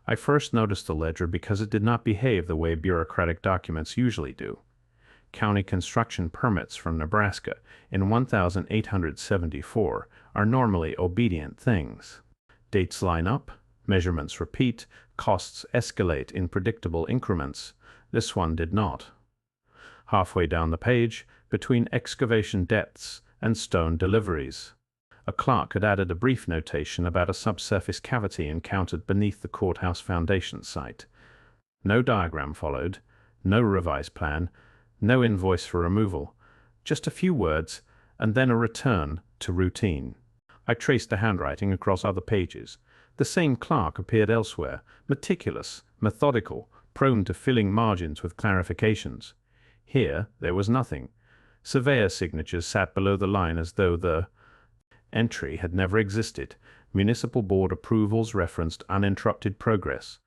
I first noticed the ledger because it did not behave the way bureaucratic documents usually do. County construction permits from Nebraska in 1874 are normally obedient things. Dates line up, measurements repeat, costs escalate in predictable increments. This one did not. Halfway down the page, between excavation depths and stone deliveries, a clerk had added a brief notation about a subsurface cavity encountered beneath the courthouse foundation site. No diagram followed, no revised plan, no invoice for removal, just a few words, and then a return to routine. I traced the handwriting across other pages. The same clerk appeared elsewhere, meticulous, methodical, prone to filling margins with clarifications. Here there was nothing. Surveyor signatures sat below the line as though the entry had never existed. Municipal board approvals referenced uninterrupted progress.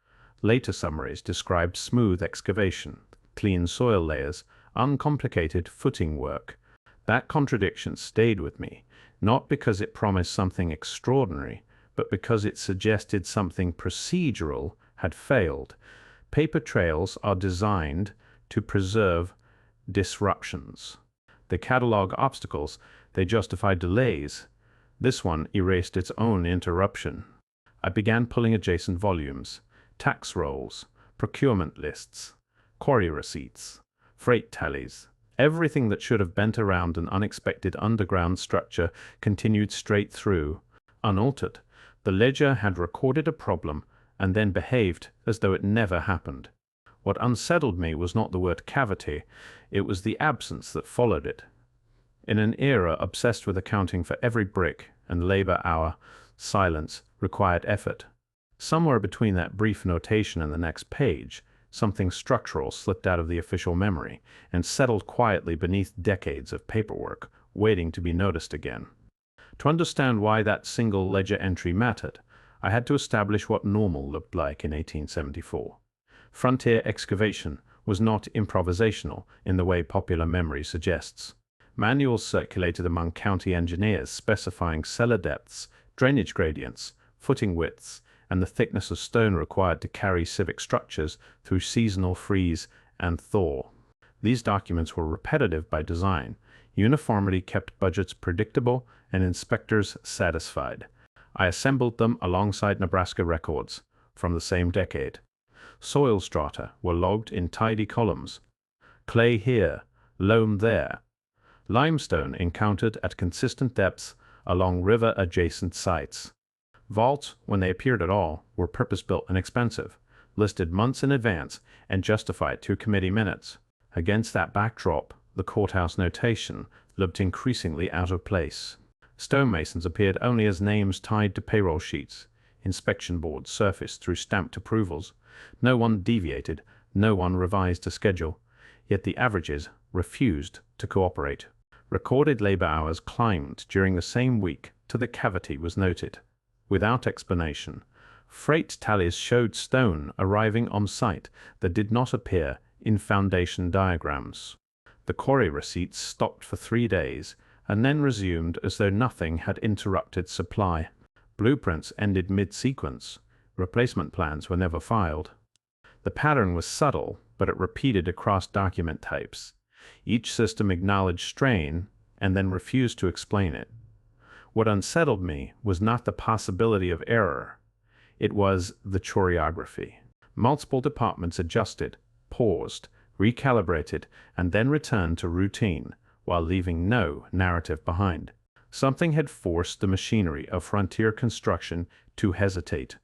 Later summaries described smooth excavation, clean soil layers, uncomplicated footing work. That contradiction stayed with me, not because it promised something extraordinary, but because it suggested something procedural had failed. Paper trails are designed to preserve disruptions. They catalog obstacles, they justify delays. This one erased its own interruption. I began pulling adjacent volumes, tax rolls, procurement lists, quarry receipts, freight tallies. Everything that should have bent around an unexpected underground structure continued straight through, unaltered. The ledger had recorded a problem and then behaved as though it never happened. What unsettled me was not the word cavity, it was the absence that followed it. In an era obsessed with accounting for every brick and labor hour, silence required effort. Somewhere between that brief notation and the next page, something structural slipped out of the official memory and settled quietly beneath decades of paperwork, waiting to be noticed again. To understand why that single ledger entry mattered, I had to establish what normal looked like in 1874. Frontier excavation was not improvisational in the way popular memory suggests. Manuals circulated among county engineers specifying cellar depths, drainage gradients, footing widths, and the thickness of stone required to carry civic structures through seasonal freeze and thaw. These documents were repetitive by design. Uniformity kept budgets predictable and inspectors satisfied. I assembled them alongside Nebraska records from the same decade. Soil strata were logged in tidy columns. Clay here, loam there. Limestone encountered at consistent depths along river-adjacent sites. Vaults, when they appeared at all, were purpose-built and expensive, listed months in advance, and justified through committee minutes. Against that backdrop, the courthouse notation looked increasingly out of place. Stonemasons appeared only as names tied to payroll sheets. Inspection boards surfaced through stamped approvals. No one deviated, no one revised a schedule, yet the averages refused to cooperate. Recorded labor hours climbed during the same week till the cavity was noted. Without explanation, freight tallies showed stone arriving on site that did not appear in foundation diagrams. The quarry receipts stopped for 3 days and then resumed as though nothing had interrupted supply. Blueprints ended mid-sequence. Replacement plans were never filed. The pattern was subtle, but it repeated across document types. Each system acknowledged strain and then refused to explain it. What unsettled me was not the possibility of error. It was the choreography. Multiple departments adjusted, paused, recalibrated, and then returned to routine, while leaving no narrative behind. Something had forced the machinery of frontier construction to hesitate,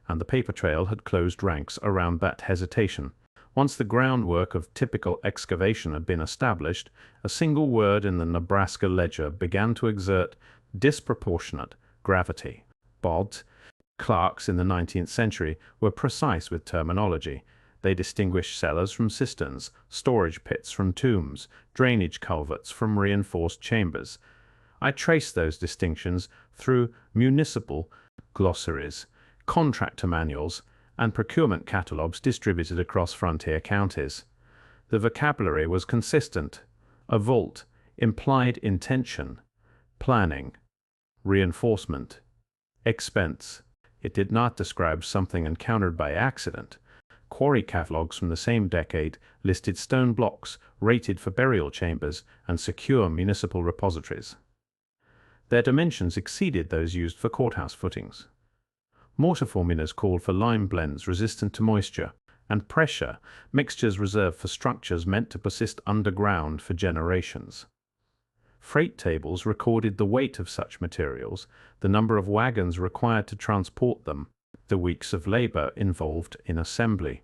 and the paper trail had closed ranks around that hesitation. Once the groundwork of typical excavation had been established, a single word in the Nebraska ledger began to exert disproportionate gravity. Bods, clerks in the 19th century, were precise with terminology. They distinguished cellars from cisterns, storage pits from tombs, drainage culverts from reinforced chambers. I traced those distinctions through municipal glossaries, contractor manuals, and procurement catalogs distributed across frontier counties. The vocabulary was consistent. A vault implied intention, planning, reinforcement, expense. It did not describe something encountered by accident. Quarry catalogues from the same decade listed stone blocks rated for burial chambers and secure municipal repositories. Their dimensions exceeded those used for courthouse footings. Mortar formulas called for lime blends resistant to moisture and pressure, mixtures reserved for structures meant to persist underground for generations. Freight tables recorded the weight of such materials, the number of wagons required to transport them, the weeks of labor involved in assembly.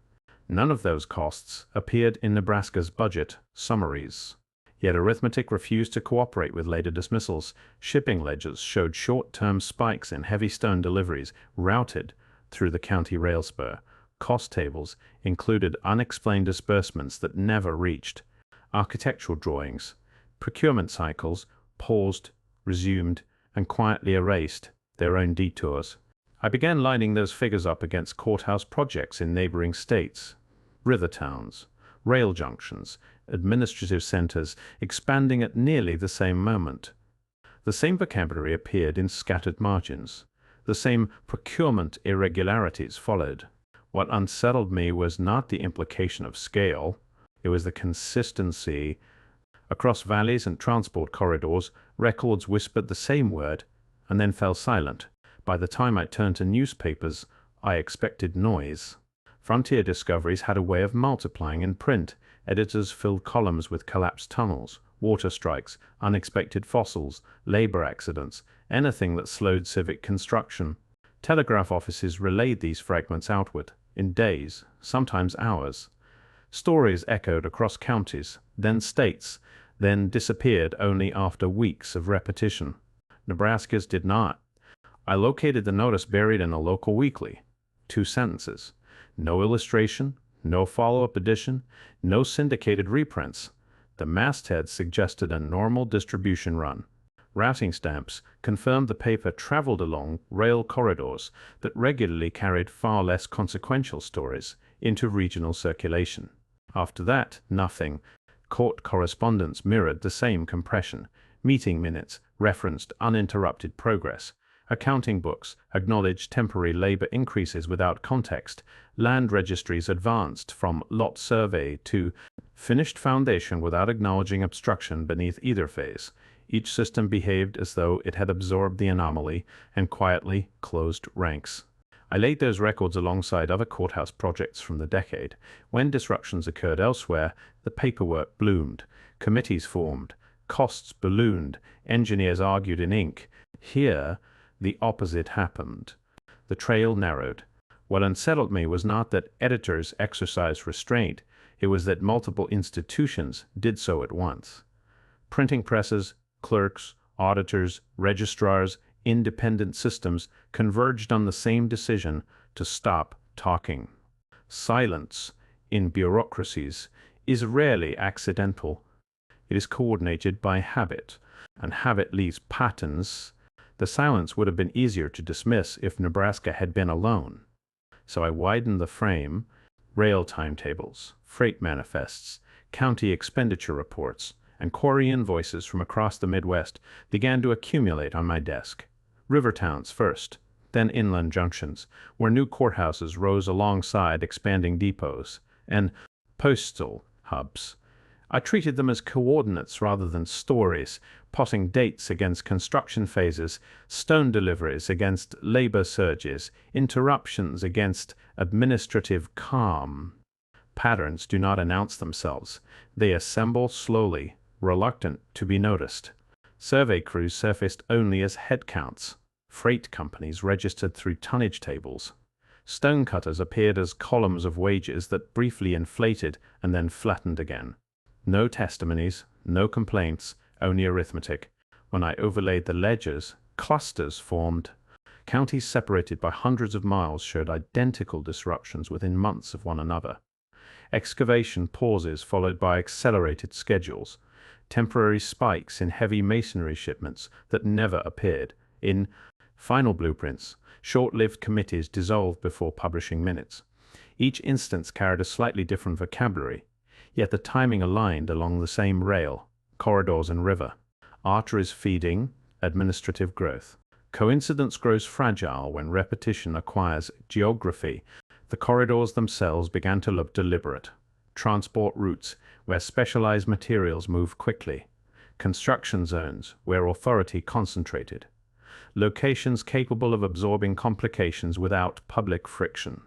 None of those costs appeared in Nebraska's budget summaries. Yet arithmetic refused to cooperate with later dismissals. Shipping ledgers showed short-term spikes in heavy stone deliveries routed through the county rail spur. Cost tables included unexplained disbursements that never reached. Architectural drawings, procurement cycles paused, resumed, and quietly erased their own detours. I began lining those figures up against courthouse projects in neighboring states, river towns, rail junctions, administrative centers expanding at nearly the same moment. The same vocabulary appeared in scattered margins. The same procurement irregularities followed. What unsettled me was not the implication of scale, it was the consistency. Across valleys and transport corridors, records whispered the same word and then fell silent. By the time I turned to newspapers, I expected noise. Frontier discoveries had a way of multiplying in print. Editors filled columns with collapsed tunnels, water strikes, unexpected fossils, labor accidents, anything that slowed civic construction. Telegraph offices relayed these fragments outward, in days, sometimes hours. Stories echoed across counties, then states, then disappeared only after weeks of repetition. Nebraska's did not. I located the notice buried in a local weekly. 2 sentences. No illustration, no follow-up edition, no syndicated reprints. The masthead suggested a normal distribution run. Routing stamps confirmed the paper traveled along rail corridors that regularly carried far less consequential stories into regional circulation. After that, nothing. Court correspondence mirrored the same compression. Meeting minutes referenced uninterrupted progress. Accounting books acknowledged temporary labor increases without context. Land registries advanced from lot survey to finished foundation without acknowledging obstruction beneath either phase. Each system behaved as though it had absorbed the anomaly and quietly closed ranks. I laid those records alongside other courthouse projects from the decade. When disruptions occurred elsewhere, the paperwork bloomed, committees formed, costs ballooned, engineers argued in ink. Here, the opposite happened. The trail narrowed. What unsettled me was not that editors exercised restraint, it was that multiple institutions did so at once. Printing presses, clerks, auditors, registrars, independent systems converged on the same decision to stop talking. Silence, in bureaucracies, is rarely accidental. It is coordinated by habit, and habit leaves patterns. The silence would have been easier to dismiss if Nebraska had been alone. So I widened the frame. Rail timetables, freight manifests, county expenditure reports, and quarry invoices from across the Midwest began to accumulate on my desk. River towns first, then inland junctions, where new courthouses rose alongside expanding depots, and postal hubs. I treated them as coordinates rather than stories, plotting dates against construction phases, stone deliveries against labor surges, interruptions against administrative calm. Patterns do not announce themselves. They assemble slowly, reluctant to be noticed. Survey crews surfaced only as headcounts. Freight companies registered through tonnage tables. Stonecutters appeared as columns of wages that briefly inflated and then flattened again. No testimonies, no complaints, only arithmetic. When I overlaid the ledgers, clusters formed. Counties separated by hundreds of miles showed identical disruptions within months of one another. Excavation pauses followed by accelerated schedules. Temporary spikes in heavy masonry shipments that never appeared. In final blueprints, short-lived committees dissolved before publishing minutes. Each instance carried a slightly different vocabulary, yet the timing aligned along the same rail, corridors and river. Arteries feeding, administrative growth. Coincidence grows fragile when repetition acquires geography. The corridors themselves began to look deliberate. Transport routes where specialized materials moved quickly. Construction zones where authority concentrated. Locations capable of absorbing complications without public friction.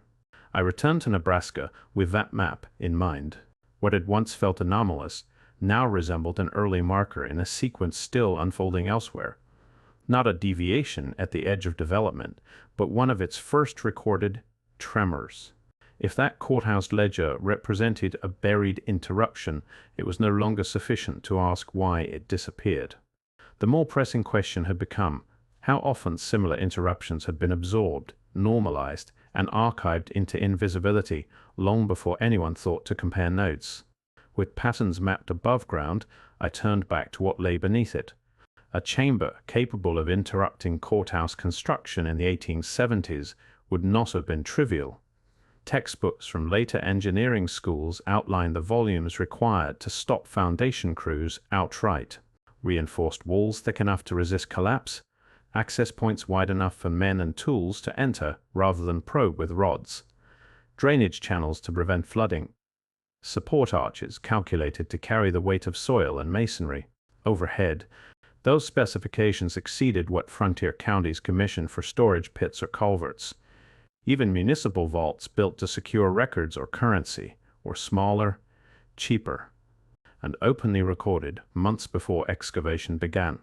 I returned to Nebraska with that map in mind. What had once felt anomalous now resembled an early marker in a sequence still unfolding elsewhere. Not a deviation at the edge of development, but one of its first recorded tremors. If that courthouse ledger represented a buried interruption, it was no longer sufficient to ask why it disappeared. The more pressing question had become how often similar interruptions had been absorbed, normalized, and archived into invisibility long before anyone thought to compare notes. With patterns mapped above ground, I turned back to what lay beneath it. A chamber capable of interrupting courthouse construction in the 1870s would not have been trivial. Textbooks from later engineering schools outlined the volumes required to stop foundation crews outright. Reinforced walls thick enough to resist collapse, access points wide enough for men and tools to enter rather than probe with rods, drainage channels to prevent flooding, support arches calculated to carry the weight of soil and masonry. Overhead, those specifications exceeded what frontier counties commissioned for storage pits or culverts. Even municipal vaults built to secure records or currency were smaller, cheaper, and openly recorded months before excavation began.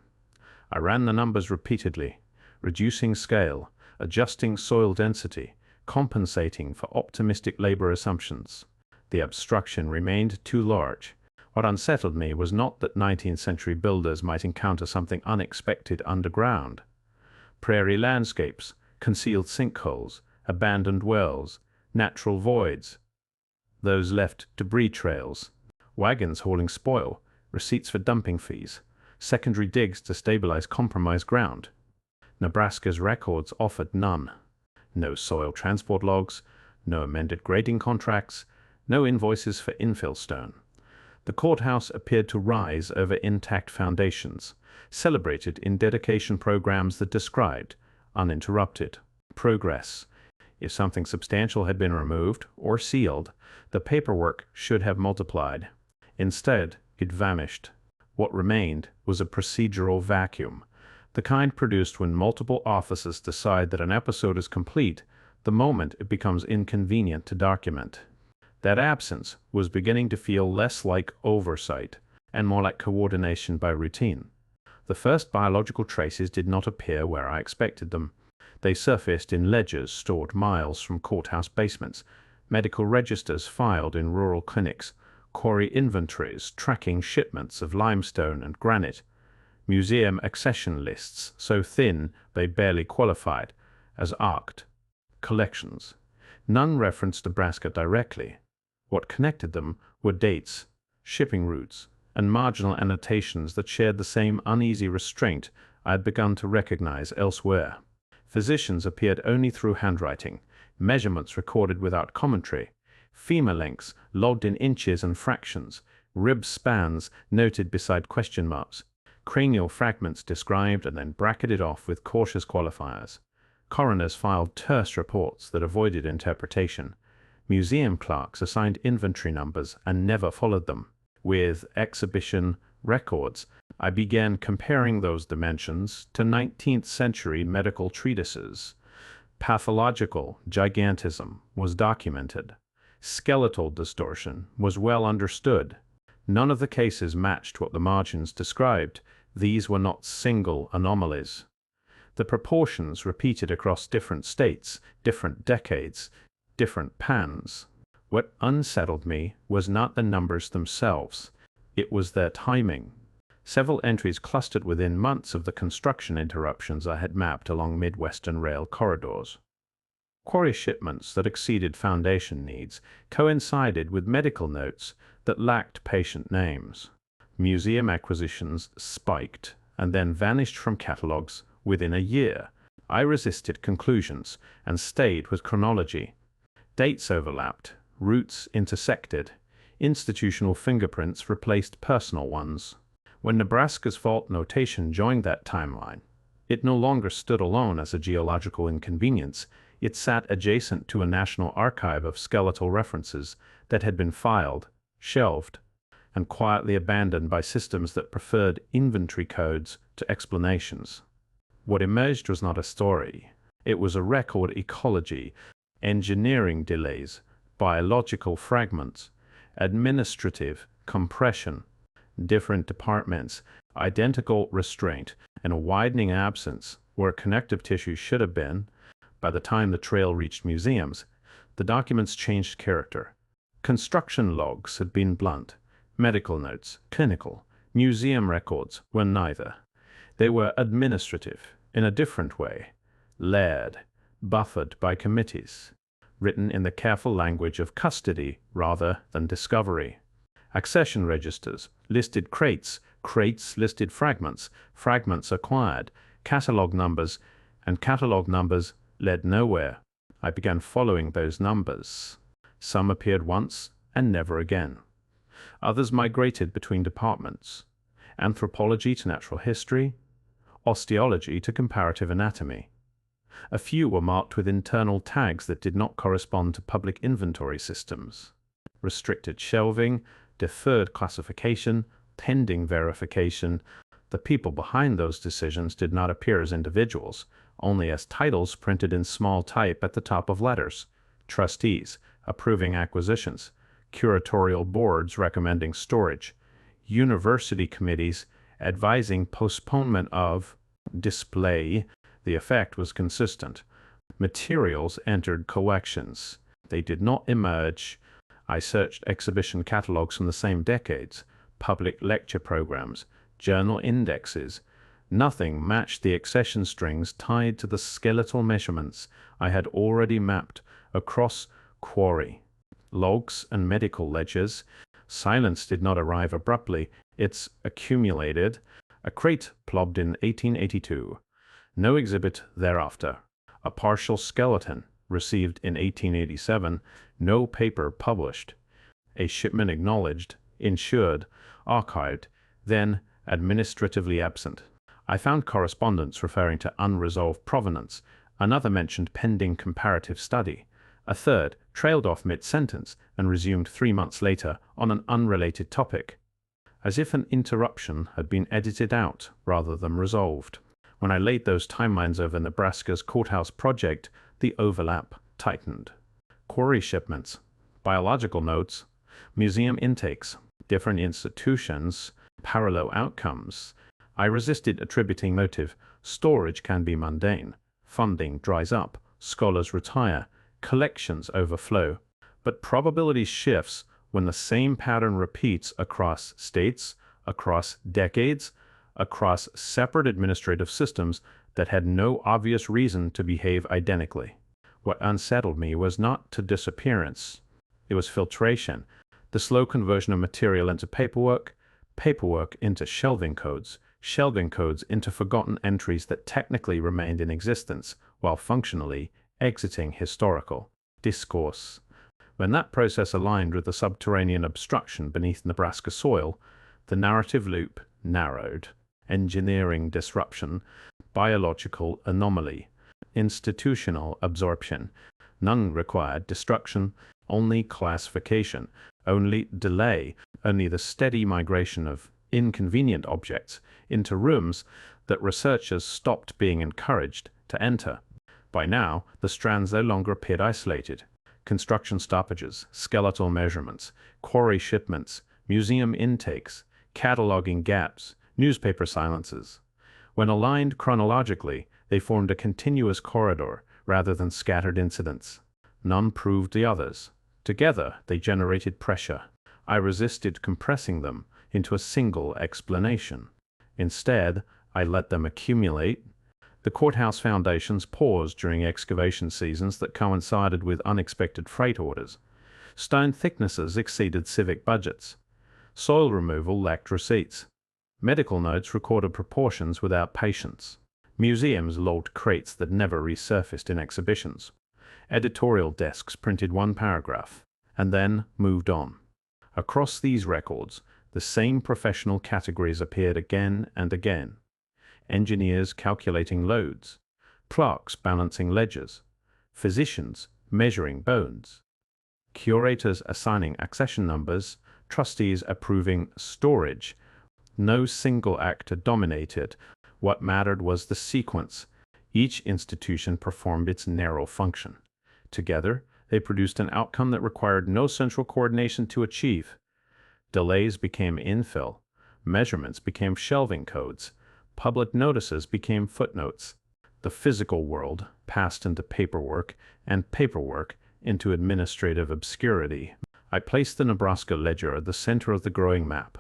I ran the numbers repeatedly, reducing scale, adjusting soil density, compensating for optimistic labor assumptions. The obstruction remained too large. What unsettled me was not that 19th century builders might encounter something unexpected underground. Prairie landscapes, concealed sinkholes, abandoned wells, natural voids. Those left debris trails, wagons hauling spoil, receipts for dumping fees, secondary digs to stabilize compromised ground. Nebraska's records offered none. No soil transport logs, no amended grading contracts, no invoices for infill stone. The courthouse appeared to rise over intact foundations, celebrated in dedication programs that described uninterrupted progress. If something substantial had been removed or sealed, the paperwork should have multiplied. Instead, it vanished. What remained was a procedural vacuum, the kind produced when multiple offices decide that an episode is complete the moment it becomes inconvenient to document. That absence was beginning to feel less like oversight and more like coordination by routine. The first biological traces did not appear where I expected them. They surfaced in ledgers stored miles from courthouse basements, medical registers filed in rural clinics, quarry inventories tracking shipments of limestone and granite, museum accession lists so thin they barely qualified as ARCed collections. None referenced Nebraska directly. What connected them were dates, shipping routes, and marginal annotations that shared the same uneasy restraint I had begun to recognize elsewhere. Physicians appeared only through handwriting, measurements recorded without commentary, femur lengths logged in inches and fractions, rib spans noted beside question marks, cranial fragments described and then bracketed off with cautious qualifiers. Coroners filed terse reports that avoided interpretation. Museum clerks assigned inventory numbers and never followed them. With exhibition records, I began comparing those dimensions to 19th century medical treatises. Pathological gigantism was documented. Skeletal distortion was well understood. None of the cases matched what the margins described. These were not single anomalies. The proportions repeated across different states, different decades, different pans. What unsettled me was not the numbers themselves. It was their timing. Several entries clustered within months of the construction interruptions I had mapped along Midwestern rail corridors. Quarry shipments that exceeded foundation needs coincided with medical notes that lacked patient names. Museum acquisitions spiked and then vanished from catalogs within a year. I resisted conclusions and stayed with chronology. Dates overlapped, routes intersected, institutional fingerprints replaced personal ones. When Nebraska's vault notation joined that timeline, It no longer stood alone as a geological inconvenience. It sat adjacent to a national archive of skeletal references that had been filed, shelved, and quietly abandoned by systems that preferred inventory codes to explanations. What emerged was not a story. It was a record ecology, engineering delays, biological fragments, administrative compression, different departments, identical restraint, and a widening absence where connective tissue should have been. By the time the trail reached museums, the documents changed character. Construction logs had been blunt, medical notes, clinical, museum records were neither. They were administrative, in a different way, layered, buffered by committees, written in the careful language of custody rather than discovery. Accession registers listed crates, crates listed fragments, fragments acquired, catalog numbers, and catalog numbers led nowhere. I began following those numbers. Some appeared once and never again. Others migrated between departments, anthropology to natural history, osteology to comparative anatomy. A few were marked with internal tags that did not correspond to public inventory systems. Restricted shelving, deferred classification, pending verification. The people behind those decisions did not appear as individuals, only as titles printed in small type at the top of letters. Trustees approving acquisitions, curatorial boards recommending storage, university committees advising postponement of display. The effect was consistent. Materials entered collections. They did not emerge. I searched exhibition catalogs from the same decades, public lecture programs, journal indexes. Nothing matched the accession strings tied to the skeletal measurements I had already mapped across quarry. Logs and medical ledgers. Silence did not arrive abruptly. It's accumulated. A crate plobbed in 1882. No exhibit thereafter. A partial skeleton received in 1887. No paper published. A shipment acknowledged, insured, archived, then administratively absent. I found correspondence referring to unresolved provenance. Another mentioned pending comparative study. A third trailed off mid-sentence and resumed 3 months later on an unrelated topic, as if an interruption had been edited out rather than resolved. When I laid those timelines over Nebraska's courthouse project, the overlap tightened. Quarry shipments, biological notes, museum intakes, different institutions, parallel outcomes. I resisted attributing motive. Storage can be mundane. Funding dries up. Scholars retire. Collections overflow. But probability shifts when the same pattern repeats across states, across decades, across separate administrative systems that had no obvious reason to behave identically. What unsettled me was not to disappearance. It was filtration, the slow conversion of material into paperwork, paperwork into shelving codes into forgotten entries that technically remained in existence while functionally exiting historical discourse. When that process aligned with the subterranean obstruction beneath Nebraska soil, the narrative loop narrowed. Engineering disruption, biological anomaly, institutional absorption. None required destruction, only classification, only delay, only the steady migration of inconvenient objects into rooms that researchers stopped being encouraged to enter. By now, the strands no longer appeared isolated. Construction stoppages, skeletal measurements, quarry shipments, museum intakes, cataloging gaps, newspaper silences. When aligned chronologically, they formed a continuous corridor rather than scattered incidents. None proved the others. Together, they generated pressure. I resisted compressing them into a single explanation. Instead, I let them accumulate. The courthouse foundations paused during excavation seasons that coincided with unexpected freight orders. Stone thicknesses exceeded civic budgets. Soil removal lacked receipts. Medical notes recorded proportions without patience. Museums logged crates that never resurfaced in exhibitions. Editorial desks printed one paragraph, and then moved on. Across these records, the same professional categories appeared again and again. engineers calculating loads, clerks balancing ledgers, physicians measuring bones, curators assigning accession numbers, trustees approving storage. No single actor dominated. What mattered was the sequence. Each institution performed its narrow function. Together, they produced an outcome that required no central coordination to achieve. Delays became infill, measurements became shelving codes, public notices became footnotes. The physical world passed into paperwork, and paperwork into administrative obscurity. I placed the Nebraska ledger at the center of the growing map.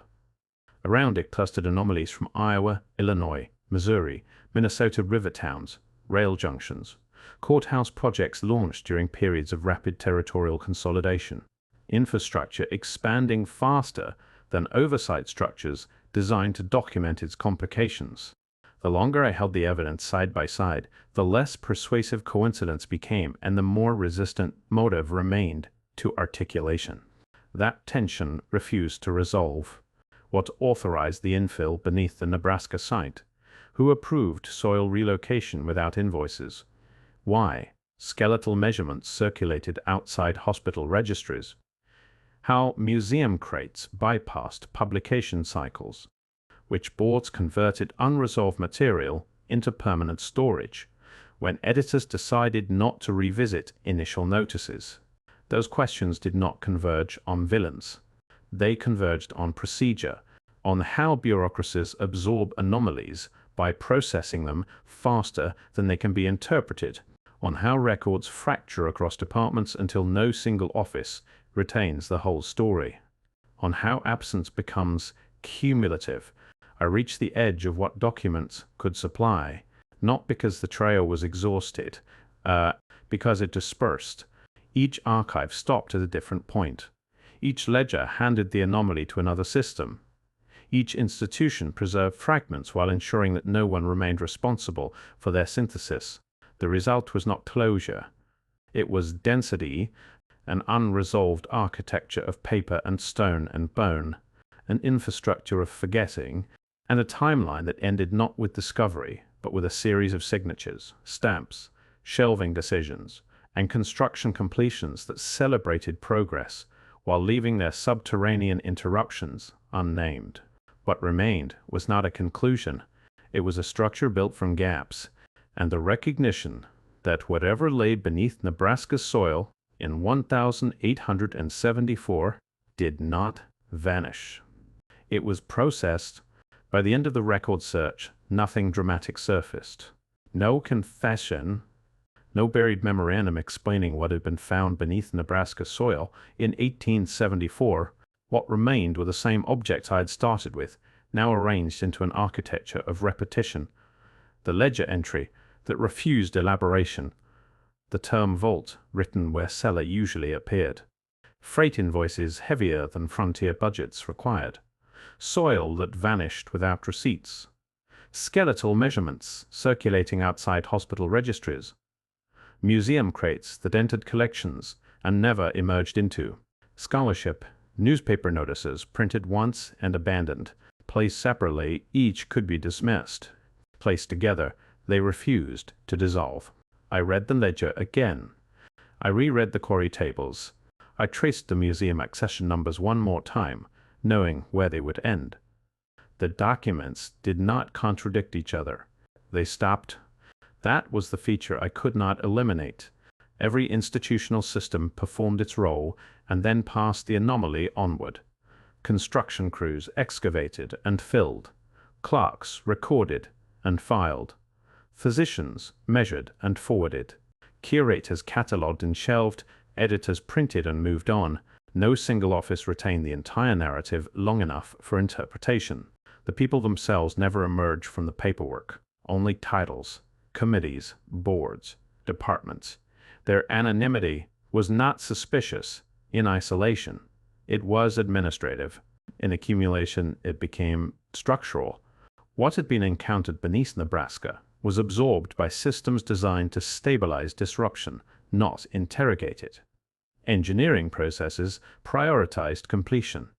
Around it clustered anomalies from Iowa, Illinois, Missouri, Minnesota river towns, rail junctions, courthouse projects launched during periods of rapid territorial consolidation, infrastructure expanding faster than oversight structures designed to document its complications. The longer I held the evidence side by side, the less persuasive coincidence became and the more resistant motive remained to articulation. That tension refused to resolve. What authorized the infill beneath the Nebraska site? Who approved soil relocation without invoices? Why? Skeletal measurements circulated outside hospital registries. How museum crates bypassed publication cycles. Which boards converted unresolved material into permanent storage when editors decided not to revisit initial notices. Those questions did not converge on villains. They converged on procedure, on how bureaucracies absorb anomalies by processing them faster than they can be interpreted, on how records fracture across departments until no single office retains the whole story, on how absence becomes cumulative. I reached the edge of what documents could supply, not because the trail was exhausted, because it dispersed. Each archive stopped at a different point. Each ledger handed the anomaly to another system. Each institution preserved fragments while ensuring that no one remained responsible for their synthesis. The result was not closure. It was density, an unresolved architecture of paper and stone and bone, an infrastructure of forgetting, and a timeline that ended not with discovery, but with a series of signatures, stamps, shelving decisions, and construction completions that celebrated progress while leaving their subterranean interruptions unnamed. What remained was not a conclusion. It was a structure built from gaps, and the recognition that whatever lay beneath Nebraska's soil in 1874 did not vanish. It was processed. By the end of the record search, nothing dramatic surfaced. No confession, no buried memorandum explaining what had been found beneath Nebraska soil in 1874. What remained were the same objects I had started with, now arranged into an architecture of repetition. The ledger entry that refused elaboration. The term vault written where cellar usually appeared. Freight invoices heavier than frontier budgets required. Soil that vanished without receipts. Skeletal measurements circulating outside hospital registries. Museum crates that entered collections and never emerged into. Scholarship, newspaper notices printed once and abandoned. Placed separately, each could be dismissed. Placed together, they refused to dissolve. I read the ledger again. I reread the query tables. I traced the museum accession numbers one more time, knowing where they would end. The documents did not contradict each other. They stopped. That was the feature I could not eliminate. Every institutional system performed its role and then passed the anomaly onward. Construction crews excavated and filled. Clerks recorded and filed. Physicians measured and forwarded. Curators catalogued and shelved. Editors printed and moved on. No single office retained the entire narrative long enough for interpretation. The people themselves never emerged from the paperwork. Only titles, committees, boards, departments. Their anonymity was not suspicious in isolation. It was administrative. In accumulation, it became structural. What had been encountered beneath Nebraska was absorbed by systems designed to stabilize disruption, not interrogate it. Engineering processes prioritized completion.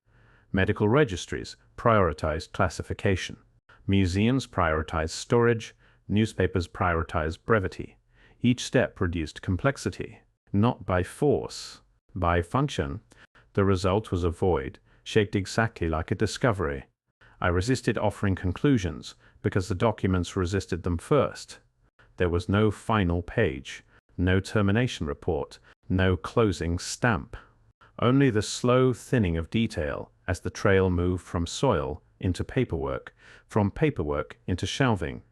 Medical registries prioritized classification. Museums prioritized storage, newspapers prioritized brevity. Each step reduced complexity, not by force, by function. The result was a void, shaped exactly like a discovery. I resisted offering conclusions because the documents resisted them first. There was no final page, no termination report, no closing stamp. Only the slow thinning of detail as the trail moved from soil into paperwork, from paperwork into shelving,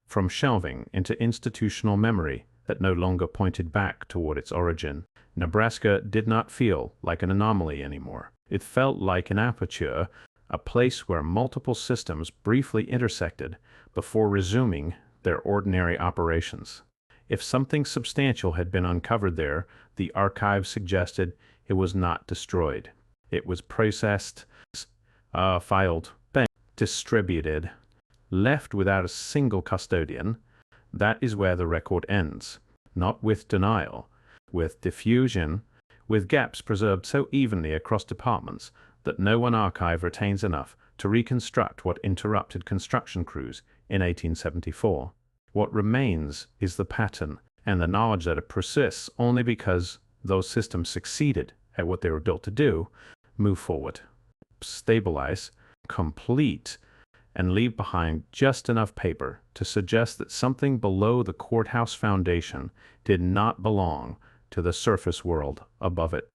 from shelving into institutional memory that no longer pointed back toward its origin. Nebraska did not feel like an anomaly anymore. It felt like an aperture, a place where multiple systems briefly intersected before resuming their ordinary operations. If something substantial had been uncovered there, the archive suggested it was not destroyed. It was processed, filed, distributed, left without a single custodian. That is where the record ends, not with denial, with diffusion, with gaps preserved so evenly across departments that no one archive retains enough to reconstruct what interrupted construction crews in 1874. What remains is the pattern and the knowledge that it persists only because those systems succeeded at what they were built to do: move forward, stabilize, complete, and leave behind just enough paper to suggest that something below the courthouse foundation did not belong to the surface world above it.